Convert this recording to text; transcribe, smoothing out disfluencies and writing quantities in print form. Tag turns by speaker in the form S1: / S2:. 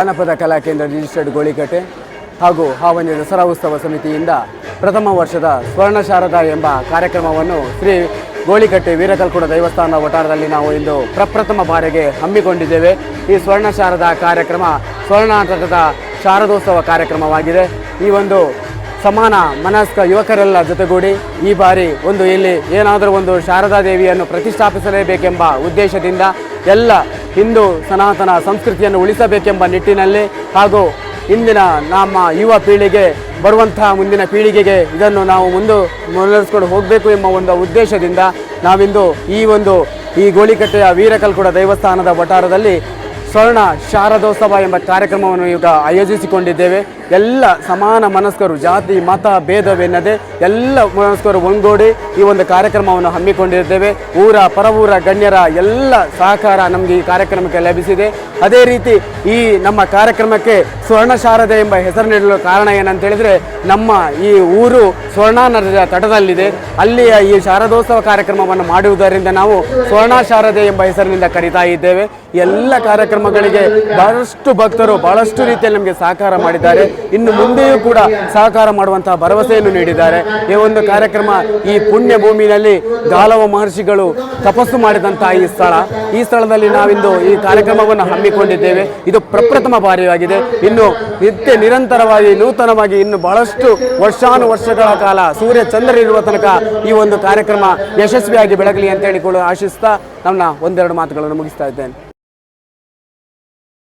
S1: ಜಾನಪದ ಕಲಾ ಕೇಂದ್ರ ರಿಜಿಸ್ಟರ್ಡ್ ಗೋಳಿಕಟ್ಟೆ ಹಾಗೂ ಹಾವನಿ ದಸರಾ ಉತ್ಸವ ಸಮಿತಿಯಿಂದ ಪ್ರಥಮ ವರ್ಷದ ಸ್ವರ್ಣ ಶಾರದಾ ಎಂಬ ಕಾರ್ಯಕ್ರಮವನ್ನು ಶ್ರೀ ಗೋಳಿಕಟ್ಟೆ ವೀರಕಲ್ಕುಡ ದೇವಸ್ಥಾನ ವಠಾರದಲ್ಲಿ ನಾವು ಇಂದು ಪ್ರಪ್ರಥಮ ಬಾರಿಗೆ ಹಮ್ಮಿಕೊಂಡಿದ್ದೇವೆ. ಈ ಸ್ವರ್ಣ ಶಾರದಾ ಕಾರ್ಯಕ್ರಮ ಸ್ವರ್ಣಾಟಕದ ಶಾರದೋತ್ಸವ ಕಾರ್ಯಕ್ರಮವಾಗಿದೆ. ಈ ಒಂದು ಸಮಾನ ಮನಸ್ಕ ಯುವಕರೆಲ್ಲ ಜೊತೆಗೂಡಿ ಈ ಬಾರಿ ಇಲ್ಲಿ ಏನಾದರೂ ಒಂದು ಶಾರದಾ ದೇವಿಯನ್ನು ಪ್ರತಿಷ್ಠಾಪಿಸಲೇಬೇಕೆಂಬ ಉದ್ದೇಶದಿಂದ ಎಲ್ಲ ಹಿಂದೂ ಸನಾತನ ಸಂಸ್ಕೃತಿಯನ್ನು ಉಳಿಸಬೇಕೆಂಬ ನಿಟ್ಟಿನಲ್ಲಿ ಹಾಗೂ ಇಂದಿನ ನಮ್ಮ ಯುವ ಪೀಳಿಗೆ ಬರುವಂತಹ ಮುಂದಿನ ಪೀಳಿಗೆಗೆ ಇದನ್ನು ನಾವು ಮುನ್ನಡೆಸ್ಕೊಂಡು ಹೋಗಬೇಕು ಎಂಬ ಒಂದು ಉದ್ದೇಶದಿಂದ ನಾವಿಂದು ಈ ಗೋಳಿಕಟ್ಟೆಯ ವೀರಕಲ್ಕುಡ ದೇವಸ್ಥಾನದ ವಠಾರದಲ್ಲಿ ಸ್ವರ್ಣ ಶಾರದೋತ್ಸವ ಎಂಬ ಕಾರ್ಯಕ್ರಮವನ್ನು ಈಗ ಆಯೋಜಿಸಿಕೊಂಡಿದ್ದೇವೆ. ಎಲ್ಲ ಸಮಾನ ಮನಸ್ಕರು ಜಾತಿ ಮತ ಭೇದವೆನ್ನದೆ ಎಲ್ಲ ಮನಸ್ಕರು ಒಂದೂಡಿ ಈ ಒಂದು ಕಾರ್ಯಕ್ರಮವನ್ನು ಹಮ್ಮಿಕೊಂಡಿದ್ದೇವೆ. ಪರವೂರ ಗಣ್ಯರ ಎಲ್ಲ ಸಹಕಾರ ನಮಗೆ ಈ ಕಾರ್ಯಕ್ರಮಕ್ಕೆ ಲಭಿಸಿದೆ. ಅದೇ ರೀತಿ ಈ ನಮ್ಮ ಕಾರ್ಯಕ್ರಮಕ್ಕೆ ಸ್ವರ್ಣ ಶಾರದೆ ಎಂಬ ಹೆಸರು ನೀಡಲು ಕಾರಣ ಏನಂತ ಹೇಳಿದರೆ, ನಮ್ಮ ಈ ಊರು ಸ್ವರ್ಣಾ ನದಿಯ ತಟದಲ್ಲಿದೆ. ಅಲ್ಲಿಯ ಈ ಶಾರದೋತ್ಸವ ಕಾರ್ಯಕ್ರಮವನ್ನು ಮಾಡುವುದರಿಂದ ನಾವು ಸ್ವರ್ಣ ಶಾರದೆ ಎಂಬ ಹೆಸರಿನಿಂದ ಕರೀತಾ ಇದ್ದೇವೆ. ಎಲ್ಲ ಕಾರ್ಯಕ್ರಮಗಳಿಗೆ ಬಹಳಷ್ಟು ಭಕ್ತರು ಬಹಳಷ್ಟು ರೀತಿಯಲ್ಲಿ ನಮಗೆ ಸಹಕಾರ ಮಾಡಿದ್ದಾರೆ. ಇನ್ನು ಮುಂದೆಯೂ ಕೂಡ ಸಹಕಾರ ಮಾಡುವಂತಹ ಭರವಸೆಯನ್ನು ನೀಡಿದ್ದಾರೆ. ಈ ಒಂದು ಕಾರ್ಯಕ್ರಮ ಈ ಪುಣ್ಯ ಭೂಮಿಯಲ್ಲಿ ಗಾಲವ ಮಹರ್ಷಿಗಳು ತಪಸ್ಸು ಮಾಡಿದಂತಹ ಈ ಸ್ಥಳದಲ್ಲಿ ನಾವಿಂದು ಈ ಕಾರ್ಯಕ್ರಮವನ್ನು ಹಮ್ಮಿಕೊಂಡಿದ್ದೇವೆ. ಇದು ಪ್ರಪ್ರಥಮ ಬಾರಿಯಾಗಿದೆ. ಇನ್ನು ನಿರಂತರವಾಗಿ ನೂತನವಾಗಿ ಇನ್ನು ಬಹಳಷ್ಟು ವರ್ಷಾನುವರ್ಷಗಳ ಕಾಲ ಸೂರ್ಯ ಚಂದ್ರರಿರುವ ತನಕ ಈ ಒಂದು ಕಾರ್ಯಕ್ರಮ ಯಶಸ್ವಿಯಾಗಿ ಬೆಳಗಲಿ ಅಂತ ಹೇಳಿಕೊಂಡು ಆಶಿಸ್ತಾ ನನ್ನ ಒಂದೆರಡು ಮಾತುಗಳನ್ನು ಮುಗಿಸ್ತಾ ಇದ್ದೇನೆ.